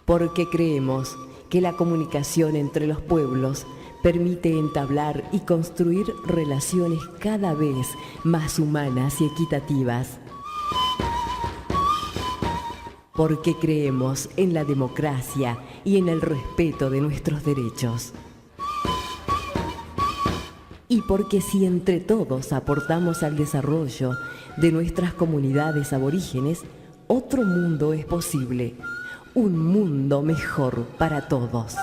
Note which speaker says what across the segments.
Speaker 1: porque creemos que la comunicación entre los pueblos permite entablar y construir relaciones cada vez más humanas y equitativas. Porque creemos en la democracia y en el respeto de nuestros derechos. Y porque si entre todos aportamos al desarrollo de nuestras comunidades aborígenes, otro mundo es posible, un mundo mejor para todos.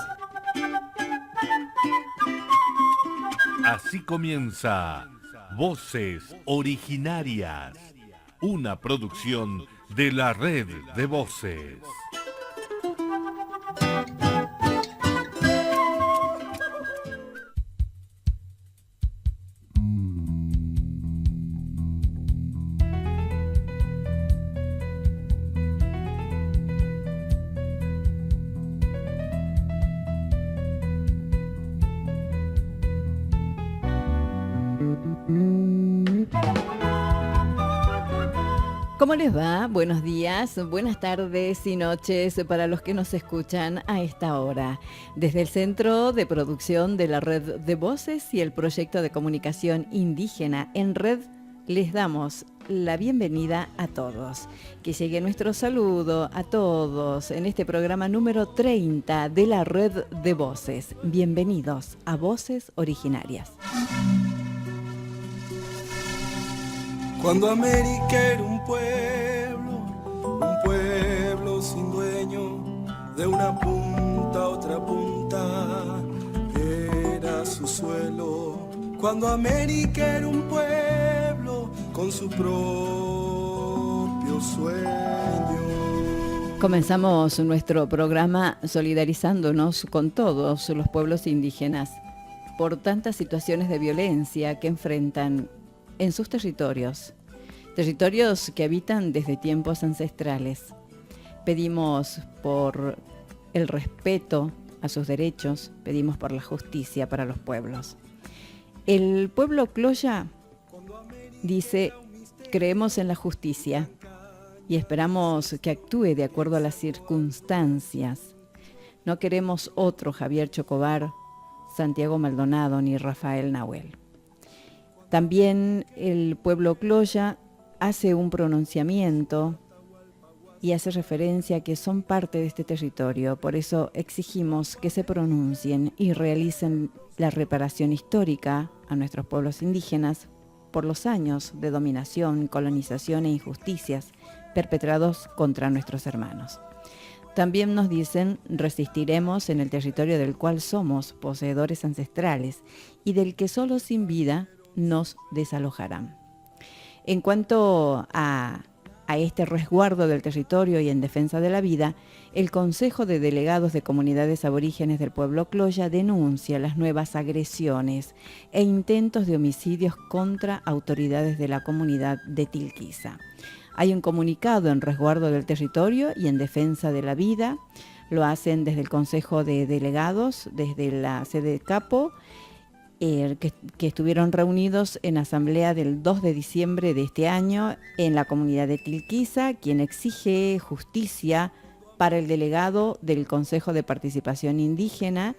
Speaker 2: Así comienza Voces Originarias, una producción de la Red de Voces.
Speaker 3: ¿Cómo les va? Buenos días, buenas tardes y noches para los que nos escuchan a esta hora. Desde el Centro de Producción de la Red de Voces y el Proyecto de Comunicación Indígena en Red, les damos la bienvenida a todos. Que llegue nuestro saludo a todos en este programa número 30 de la Red de Voces. Bienvenidos a Voces Originarias.
Speaker 4: Cuando América era un pueblo sin dueño, de una punta a otra punta era su suelo. Cuando América era un pueblo con su propio sueño.
Speaker 3: Comenzamos nuestro programa solidarizándonos con todos los pueblos indígenas por tantas situaciones de violencia que enfrentan en sus territorios que habitan desde tiempos ancestrales. Pedimos por el respeto a sus derechos, pedimos por la justicia para los pueblos. El pueblo Cloya dice: creemos en la justicia y esperamos que actúe de acuerdo a las circunstancias. No queremos otro Javier Chocobar, Santiago Maldonado ni Rafael Nahuel. También el pueblo Cloya hace un pronunciamiento y hace referencia a que son parte de este territorio. Por eso exigimos que se pronuncien y realicen la reparación histórica a nuestros pueblos indígenas por los años de dominación, colonización e injusticias perpetrados contra nuestros hermanos. También nos dicen: resistiremos en el territorio del cual somos poseedores ancestrales y del que solo sin vida nos desalojarán. En cuanto a este resguardo del territorio y en defensa de la vida, el Consejo de Delegados de Comunidades Aborígenes del pueblo Cloya denuncia las nuevas agresiones e intentos de homicidios contra autoridades de la comunidad de Tilquiza. Hay un comunicado en resguardo del territorio y en defensa de la vida. Lo hacen desde el Consejo de Delegados, desde la sede de Capo, que estuvieron reunidos en asamblea del 2 de diciembre de este año en la comunidad de Tilquiza, quien exige justicia para el delegado del Consejo de Participación Indígena,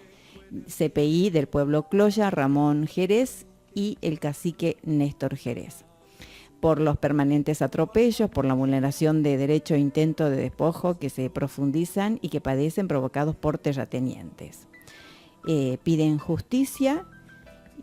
Speaker 3: CPI del pueblo Cloya, Ramón Jerez, y el cacique Néstor Jerez, por los permanentes atropellos, por la vulneración de derecho e intento de despojo que se profundizan y que padecen provocados por terratenientes. Piden justicia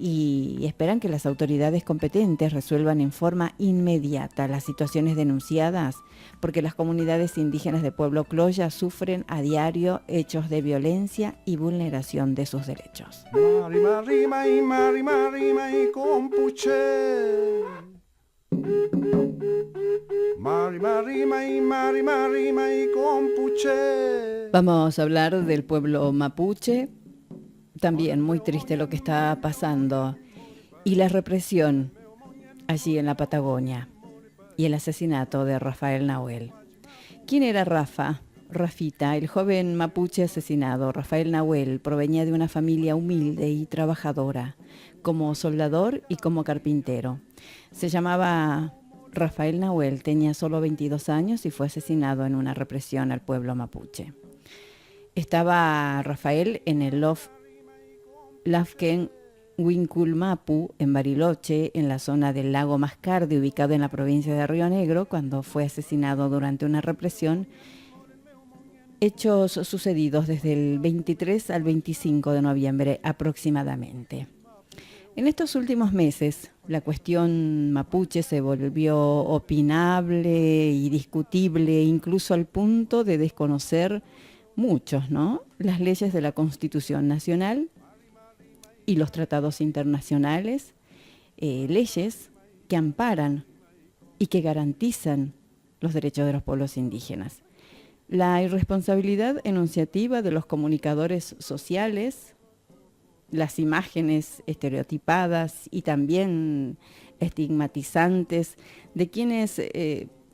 Speaker 3: y esperan que las autoridades competentes resuelvan en forma inmediata las situaciones denunciadas, porque las comunidades indígenas de pueblo Cloya sufren a diario hechos de violencia y vulneración de sus derechos. Vamos a hablar del pueblo mapuche. También muy triste lo que está pasando, y la represión allí en la Patagonia y el asesinato de Rafael Nahuel. ¿Quién era Rafita, el joven mapuche asesinado? Rafael Nahuel provenía de una familia humilde y trabajadora, como soldador y como carpintero. Se llamaba Rafael Nahuel, tenía solo 22 años y fue asesinado en una represión al pueblo mapuche. Estaba Rafael en el Lafken Winculmapu, en Bariloche, en la zona del lago Mascardi, ubicado en la provincia de Río Negro, cuando fue asesinado durante una represión. Hechos sucedidos desde el 23 al 25 de noviembre aproximadamente. En estos últimos meses, la cuestión mapuche se volvió opinable y discutible, incluso al punto de desconocer muchos, ¿no?, las leyes de la Constitución Nacional y los tratados internacionales, leyes que amparan y que garantizan los derechos de los pueblos indígenas. La irresponsabilidad enunciativa de los comunicadores sociales, las imágenes estereotipadas y también estigmatizantes de quienes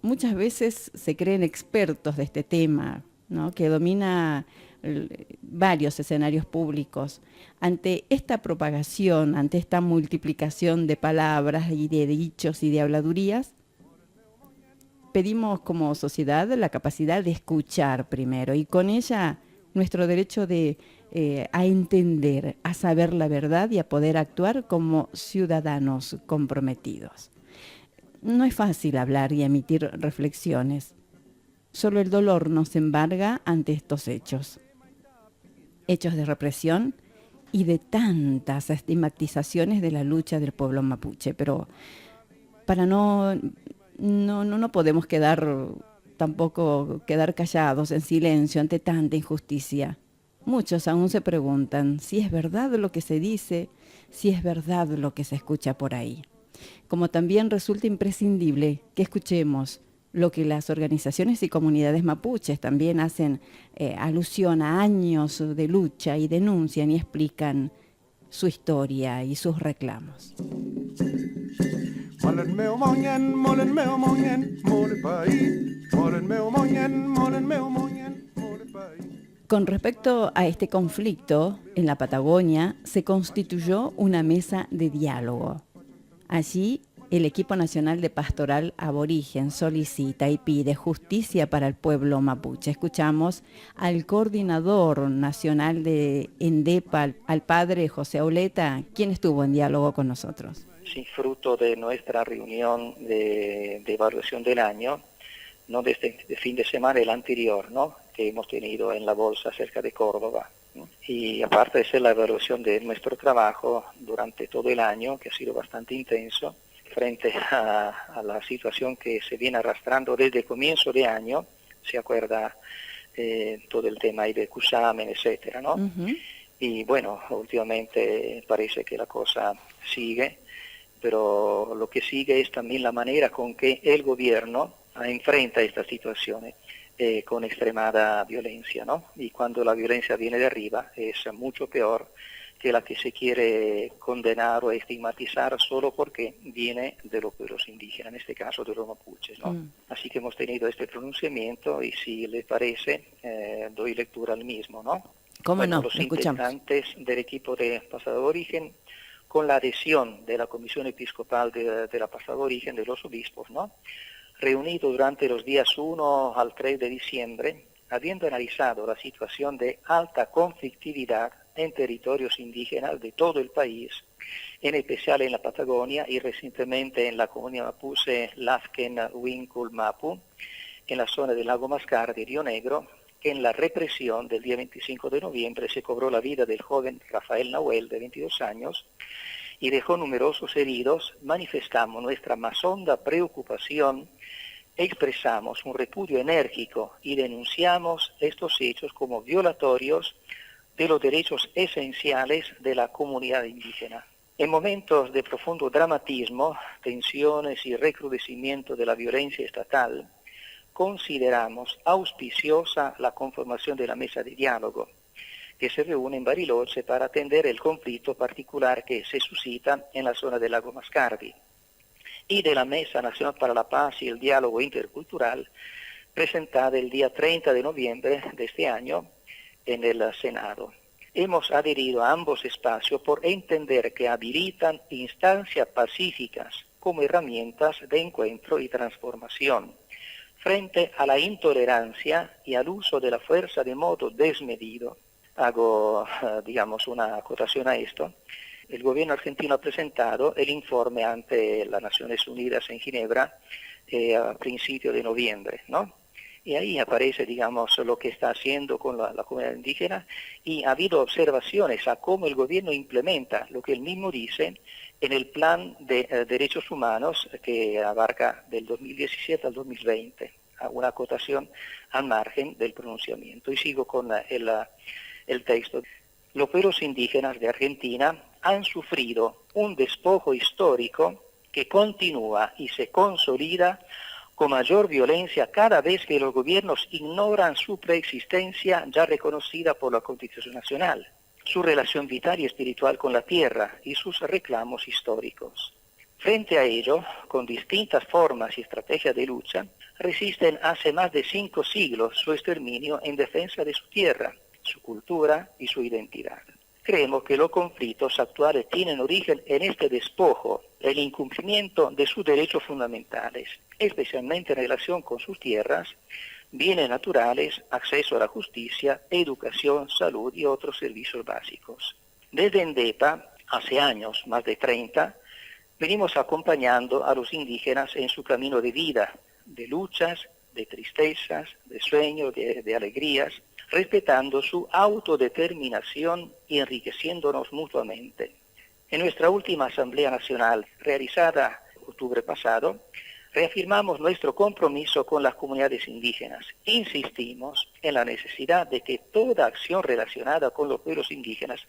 Speaker 3: muchas veces se creen expertos de este tema, ¿no?, que domina varios escenarios públicos. Ante esta propagación, ante esta multiplicación de palabras y de dichos y de habladurías, pedimos como sociedad la capacidad de escuchar primero y con ella nuestro derecho a entender, a saber la verdad y a poder actuar como ciudadanos comprometidos. No es fácil hablar y emitir reflexiones. Solo el dolor nos embarga ante estos hechos. Hechos de represión y de tantas estigmatizaciones de la lucha del pueblo mapuche. Pero para no podemos tampoco quedar callados en silencio ante tanta injusticia. Muchos aún se preguntan si es verdad lo que se dice, si es verdad lo que se escucha por ahí. Como también resulta imprescindible que escuchemos lo que las organizaciones y comunidades mapuches también hacen alusión a años de lucha y denuncian y explican su historia y sus reclamos. Con respecto a este conflicto, en la Patagonia se constituyó una mesa de diálogo. Allí, el equipo nacional de pastoral aborigen solicita y pide justicia para el pueblo mapuche. Escuchamos al coordinador nacional de ENDEPA, al padre José Auleta, quien estuvo en diálogo con nosotros.
Speaker 5: Sí, fruto de nuestra reunión de evaluación del año, no de este fin de semana, el anterior, ¿no?, que hemos tenido en la bolsa cerca de Córdoba. Y aparte de ser la evaluación de nuestro trabajo durante todo el año, que ha sido bastante intenso, frente a la situación que se viene arrastrando desde el comienzo de año, se acuerda todo el tema de Cusamen, etcétera, ¿no? Uh-huh. Y bueno, últimamente parece que la cosa sigue, pero lo que sigue es también la manera con que el gobierno enfrenta estas situaciones con extremada violencia, ¿no? Y cuando la violencia viene de arriba es mucho peor que la que se quiere condenar o estigmatizar solo porque viene de los pueblos indígenas, en este caso de los mapuches, ¿no? Así que hemos tenido este pronunciamiento y si les parece, doy lectura al mismo, ¿no?
Speaker 3: ¿Cómo no?
Speaker 5: Los integrantes del equipo de Pasado Aborigen, con la adhesión de la Comisión Episcopal de la Pasado Aborigen, de los obispos, ¿no?, reunido durante los días 1 al 3 de diciembre, habiendo analizado la situación de alta conflictividad en territorios indígenas de todo el país, en especial en la Patagonia y recientemente en la comunidad mapuche Lafken Winculmapu, en la zona del lago Mascardi, Río Negro, que en la represión del día 25 de noviembre se cobró la vida del joven Rafael Nahuel, de 22 años, y dejó numerosos heridos. Manifestamos nuestra más honda preocupación, expresamos un repudio enérgico y denunciamos estos hechos como violatorios de los derechos esenciales de la comunidad indígena. En momentos de profundo dramatismo, tensiones y recrudecimiento de la violencia estatal, consideramos auspiciosa la conformación de la mesa de diálogo, que se reúne en Bariloche para atender el conflicto particular que se suscita en la zona del lago Mascardi, y de la Mesa Nacional para la Paz y el Diálogo Intercultural, presentada el día 30 de noviembre de este año en el Senado. Hemos adherido a ambos espacios por entender que habilitan instancias pacíficas como herramientas de encuentro y transformación, frente a la intolerancia y al uso de la fuerza de modo desmedido. Hago, digamos, una acotación a esto. El gobierno argentino ha presentado el informe ante las Naciones Unidas en Ginebra a principios de noviembre, ¿no? Y ahí aparece, digamos, lo que está haciendo con la comunidad indígena, y ha habido observaciones a cómo el gobierno implementa lo que él mismo dice en el plan de derechos humanos que abarca del 2017 al 2020, una acotación al margen del pronunciamiento. Y sigo con el texto. Los pueblos indígenas de Argentina han sufrido un despojo histórico que continúa y se consolida con mayor violencia cada vez que los gobiernos ignoran su preexistencia ya reconocida por la Constitución Nacional, su relación vital y espiritual con la tierra y sus reclamos históricos. Frente a ello, con distintas formas y estrategias de lucha, resisten hace más de 5 siglos su exterminio en defensa de su tierra, su cultura y su identidad. Creemos que los conflictos actuales tienen origen en este despojo, el incumplimiento de sus derechos fundamentales, especialmente en relación con sus tierras, bienes naturales, acceso a la justicia, educación, salud y otros servicios básicos. Desde ENDEPA, hace años, más de 30, venimos acompañando a los indígenas en su camino de vida, de luchas, de tristezas, de sueños, de alegrías, respetando su autodeterminación y enriqueciéndonos mutuamente. En nuestra última Asamblea Nacional, realizada en octubre pasado, reafirmamos nuestro compromiso con las comunidades indígenas. Insistimos en la necesidad de que toda acción relacionada con los pueblos indígenas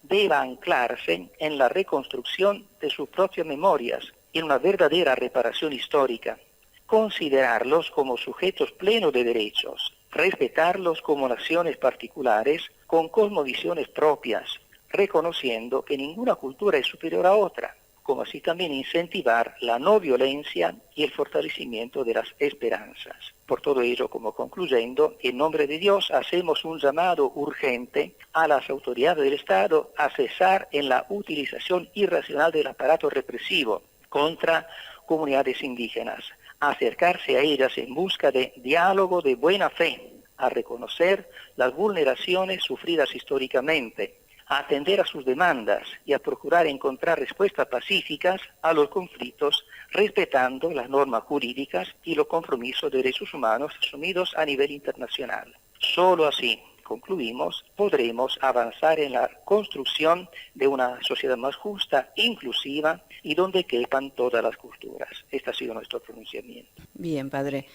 Speaker 5: deba anclarse en la reconstrucción de sus propias memorias y en una verdadera reparación histórica. Considerarlos como sujetos plenos de derechos, respetarlos como naciones particulares con cosmovisiones propias, reconociendo que ninguna cultura es superior a otra, como así también incentivar la no violencia y el fortalecimiento de las esperanzas. Por todo ello, como concluyendo, en nombre de Dios hacemos un llamado urgente a las autoridades del Estado a cesar en la utilización irracional del aparato represivo contra comunidades indígenas, a acercarse a ellas en busca de diálogo de buena fe, a reconocer las vulneraciones sufridas históricamente, a atender a sus demandas y a procurar encontrar respuestas pacíficas a los conflictos, respetando las normas jurídicas y los compromisos de derechos humanos asumidos a nivel internacional. Solo así, concluimos, podremos avanzar en la construcción de una sociedad más justa, inclusiva y donde quepan todas las culturas. Este ha sido nuestro pronunciamiento.
Speaker 3: Bien, padre.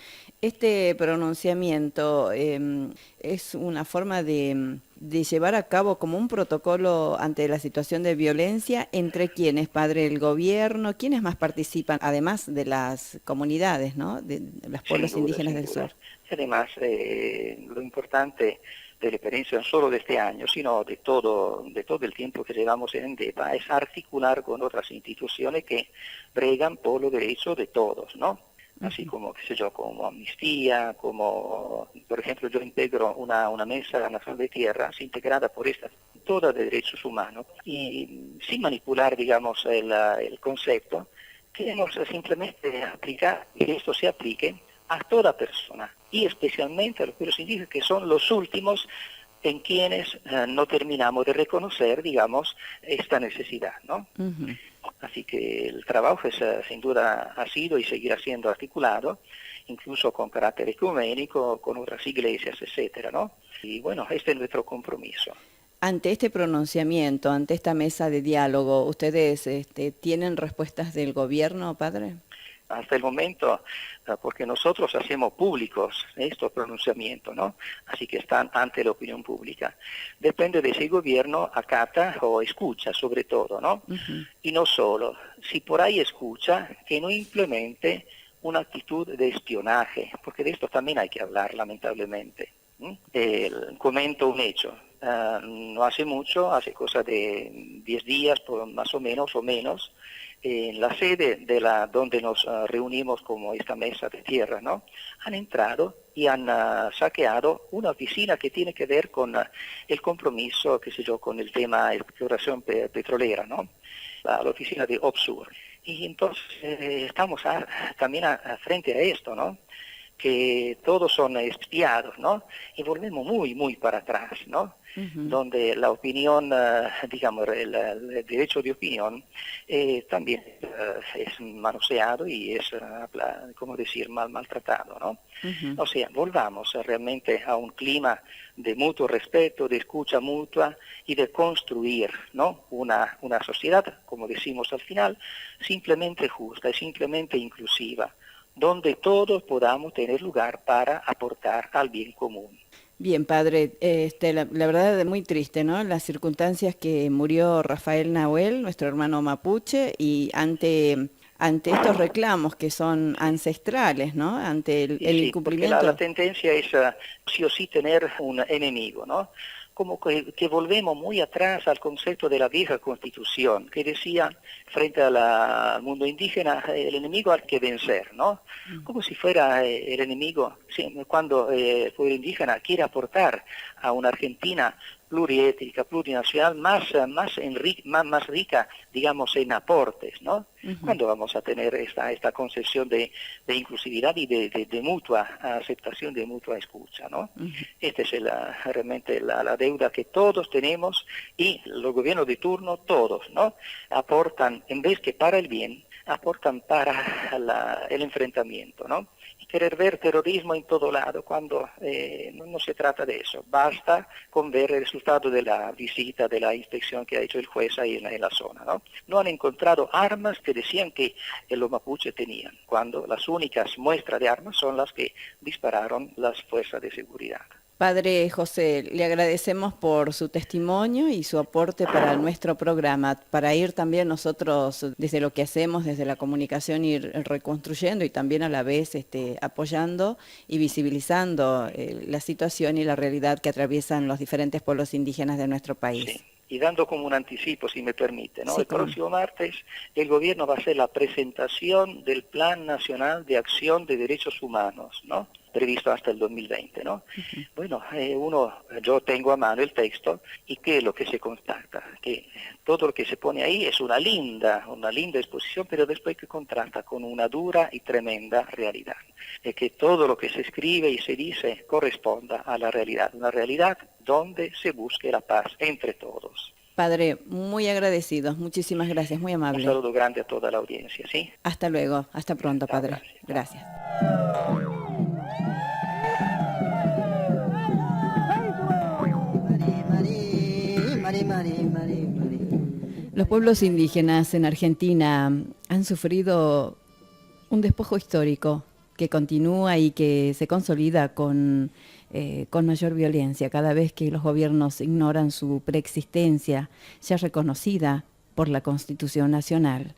Speaker 3: Este pronunciamiento es una forma de llevar a cabo como un protocolo ante la situación de violencia. ¿Entre quiénes, padre? ¿El gobierno? ¿Quiénes más participan? Además de las comunidades, ¿no? De los pueblos indígenas del sur.
Speaker 5: Además, lo importante de la experiencia no solo de este año, sino de todo el tiempo que llevamos en ENDEPA, es articular con otras instituciones que bregan por los derechos de todos, ¿no? Así como, qué sé yo, como Amnistía, como, por ejemplo, yo integro una mesa nacional de tierras integrada por esta, toda de derechos humanos, y sin manipular, digamos, el concepto, queremos simplemente aplicar, que esto se aplique a toda persona, y especialmente a los pueblos indígenas, que son los últimos en quienes no terminamos de reconocer, digamos, esta necesidad, ¿no? Uh-huh. Así que el trabajo sin duda ha sido y seguirá siendo articulado, incluso con carácter ecuménico, con otras iglesias, etcétera, ¿no? Y bueno, este es nuestro compromiso.
Speaker 3: Ante este pronunciamiento, ante esta mesa de diálogo, ¿ustedes tienen respuestas del gobierno, padre?
Speaker 5: Hasta el momento, porque nosotros hacemos públicos estos pronunciamientos, ¿no? Así que están ante la opinión pública. Depende de si el gobierno acata o escucha, sobre todo, ¿no? Uh-huh. Y no solo, si por ahí escucha, que no implemente una actitud de espionaje, porque de esto también hay que hablar, lamentablemente. Comento un hecho. No hace mucho, hace cosa de 10 días, más o menos, en la sede donde nos reunimos como esta mesa de tierra, ¿no? Han entrado y han saqueado una oficina que tiene que ver con el compromiso, qué sé yo, con el tema de exploración petrolera, ¿no? La oficina de OPSUR. Y entonces estamos también frente a esto, ¿no? que todos son espiados, ¿no? Y volvemos muy, muy para atrás, ¿no? Donde la opinión, digamos, el derecho de opinión también es manoseado y es, como decir, maltratado, ¿no? O sea, volvamos realmente a un clima de mutuo respeto, de escucha mutua y de construir, ¿no? Una sociedad, como decimos al final, simplemente justa y simplemente inclusiva, donde todos podamos tener lugar para aportar al bien común.
Speaker 3: Bien, padre, la verdad es muy triste, ¿no? Las circunstancias que murió Rafael Nahuel, nuestro hermano mapuche, y ante estos reclamos que son ancestrales, ¿no? Ante el incumplimiento.
Speaker 5: Porque la tendencia es sí o sí tener un enemigo, ¿no? Como que volvemos muy atrás al concepto de la vieja Constitución, que decía, frente al mundo indígena, el enemigo hay que vencer, ¿no? Como si fuera el enemigo, cuando el pueblo indígena quiere aportar a una Argentina pluriétnica, plurinacional, más rica, digamos, en aportes, ¿no? ¿Cuándo vamos a tener esta concepción de inclusividad y de mutua aceptación, de mutua escucha, ¿no? Esta es realmente la deuda que todos tenemos, y los gobiernos de turno, todos, ¿no? Aportan, en vez que para el bien, aportan para el enfrentamiento, ¿no? Y querer ver terrorismo en todo lado, cuando no se trata de eso. Basta con ver el resultado de la visita, de la inspección que ha hecho el juez ahí en la zona, ¿no? No han encontrado armas que decían que los mapuches tenían, cuando las únicas muestras de armas son las que dispararon las fuerzas de seguridad.
Speaker 3: Padre José, le agradecemos por su testimonio y su aporte para nuestro programa, para ir también nosotros, desde lo que hacemos, desde la comunicación, ir reconstruyendo y también a la vez apoyando y visibilizando la situación y la realidad que atraviesan los diferentes pueblos indígenas de nuestro país.
Speaker 5: Sí. Y dando como un anticipo, si me permite, ¿no?
Speaker 3: Sí,
Speaker 5: el próximo martes el gobierno va a hacer la presentación del Plan Nacional de Acción de Derechos Humanos, ¿no? Previsto hasta el 2020, ¿no? Bueno, yo tengo a mano el texto, y ¿qué es lo que se constata? Que todo lo que se pone ahí es una linda exposición, pero después que contrasta con una dura y tremenda realidad. Es que todo lo que se escribe y se dice corresponda a la realidad, una realidad donde se busque la paz entre todos.
Speaker 3: Padre, muy agradecidos, muchísimas gracias, muy amable.
Speaker 5: Un saludo grande a toda la audiencia, ¿sí?
Speaker 3: Hasta luego, hasta pronto, padre. Gracias. Los pueblos indígenas en Argentina han sufrido un despojo histórico que continúa y que se consolida con mayor violencia cada vez que los gobiernos ignoran su preexistencia ya reconocida por la Constitución Nacional,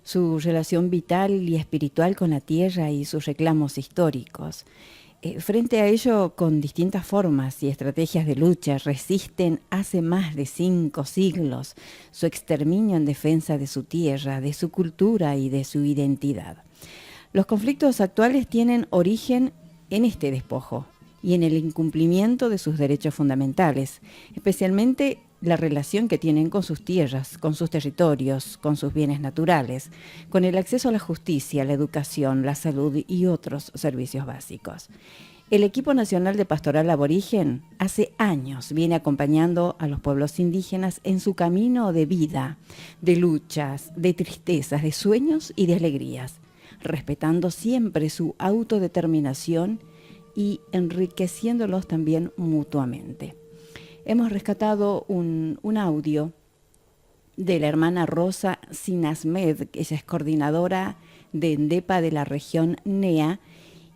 Speaker 3: su relación vital y espiritual con la tierra y sus reclamos históricos. Frente a ello, con distintas formas y estrategias de lucha, resisten hace más de 5 siglos su exterminio en defensa de su tierra, de su cultura y de su identidad. Los conflictos actuales tienen origen en este despojo y en el incumplimiento de sus derechos fundamentales, especialmente la relación que tienen con sus tierras, con sus territorios, con sus bienes naturales, con el acceso a la justicia, la educación, la salud y otros servicios básicos. El Equipo Nacional de Pastoral Aborigen hace años viene acompañando a los pueblos indígenas en su camino de vida, de luchas, de tristezas, de sueños y de alegrías, respetando siempre su autodeterminación y enriqueciéndolos también mutuamente. Hemos rescatado un audio de la hermana Rosa Sinasmed, que ella es coordinadora de ENDEPA de la región NEA,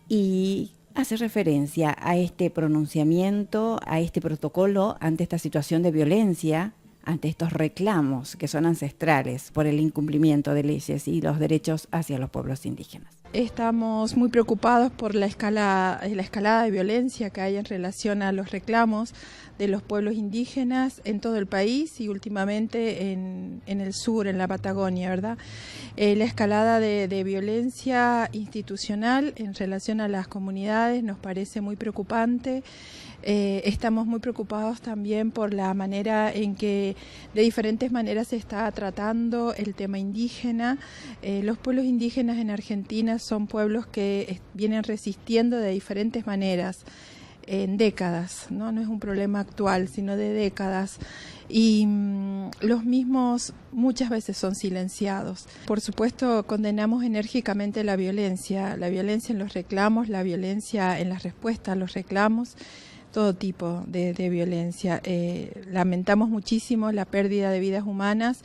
Speaker 3: y hace referencia a este pronunciamiento, a este protocolo ante esta situación de violencia, ante estos reclamos que son ancestrales por el incumplimiento de leyes y los derechos hacia los pueblos indígenas.
Speaker 6: Estamos muy preocupados por la escalada de violencia que hay en relación a los reclamos de los pueblos indígenas en todo el país y últimamente en el sur, en la Patagonia, ¿verdad? La escalada de violencia institucional en relación a las comunidades nos parece muy preocupante. Estamos muy preocupados también por la manera en que de diferentes maneras se está tratando el tema indígena. Los pueblos indígenas en Argentina son pueblos que vienen resistiendo de diferentes maneras en décadas, ¿no? No es un problema actual, sino de décadas. Y los mismos muchas veces son silenciados. Por supuesto, condenamos enérgicamente la violencia en los reclamos, la violencia en las respuestas a los reclamos, todo tipo de violencia. Lamentamos muchísimo la pérdida de vidas humanas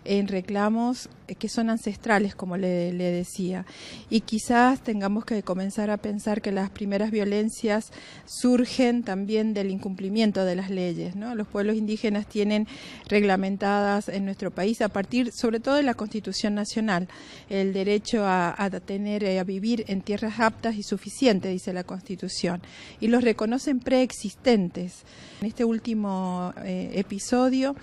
Speaker 6: en reclamos que son ancestrales, como le decía. Y quizás tengamos que comenzar a pensar que las primeras violencias surgen también del incumplimiento de las leyes, ¿no? Los pueblos indígenas tienen reglamentadas en nuestro país, a partir sobre todo de la Constitución Nacional, el derecho a vivir en tierras aptas y suficientes, dice la Constitución, y los reconocen preexistentes. En este último episodio,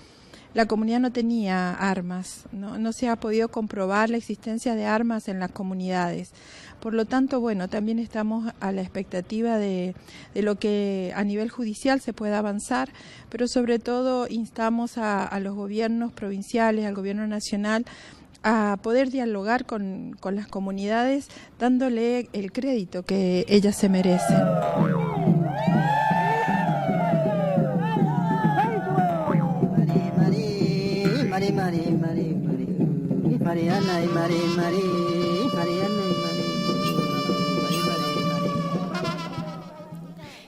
Speaker 6: la comunidad no tenía armas, no se ha podido comprobar la existencia de armas en las comunidades. Por lo tanto, bueno, también estamos a la expectativa de lo que a nivel judicial se pueda avanzar, pero sobre todo instamos a los gobiernos provinciales, al gobierno nacional, a poder dialogar con las comunidades, dándole el crédito que ellas se merecen.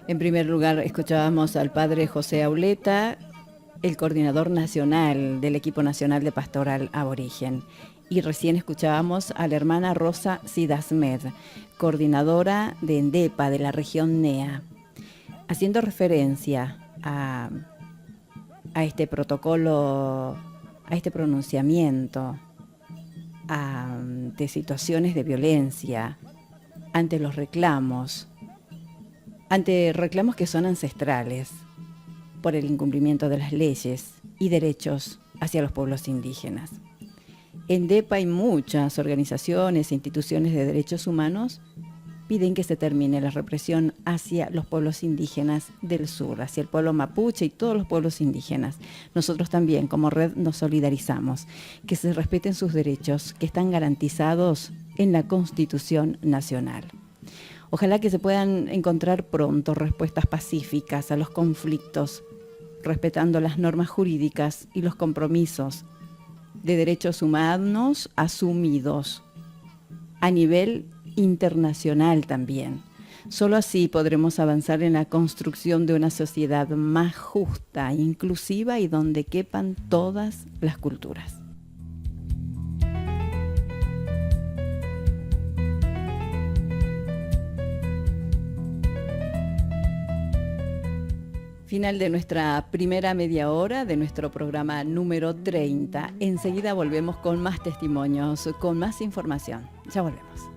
Speaker 3: En primer lugar, escuchábamos al padre José Auleta, el coordinador nacional del Equipo Nacional de Pastoral Aborigen. Y recién escuchábamos a la hermana Rosa Sidasmed, coordinadora de ENDEPA de la región NEA, haciendo referencia a este protocolo, a este pronunciamiento, ante situaciones de violencia, ante los reclamos, ante reclamos que son ancestrales por el incumplimiento de las leyes y derechos hacia los pueblos indígenas. En ENDEPA y muchas organizaciones e instituciones de derechos humanos piden que se termine la represión hacia los pueblos indígenas del sur, hacia el pueblo mapuche y todos los pueblos indígenas. Nosotros también, como red, nos solidarizamos, que se respeten sus derechos, que están garantizados en la Constitución Nacional. Ojalá que se puedan encontrar pronto respuestas pacíficas a los conflictos, respetando las normas jurídicas y los compromisos de derechos humanos asumidos a nivel internacional también. Solo así podremos avanzar en la construcción de una sociedad más justa, inclusiva y donde quepan todas las culturas. Final de nuestra primera media hora de nuestro programa número 30. Enseguida volvemos con más testimonios, con más información. Ya volvemos.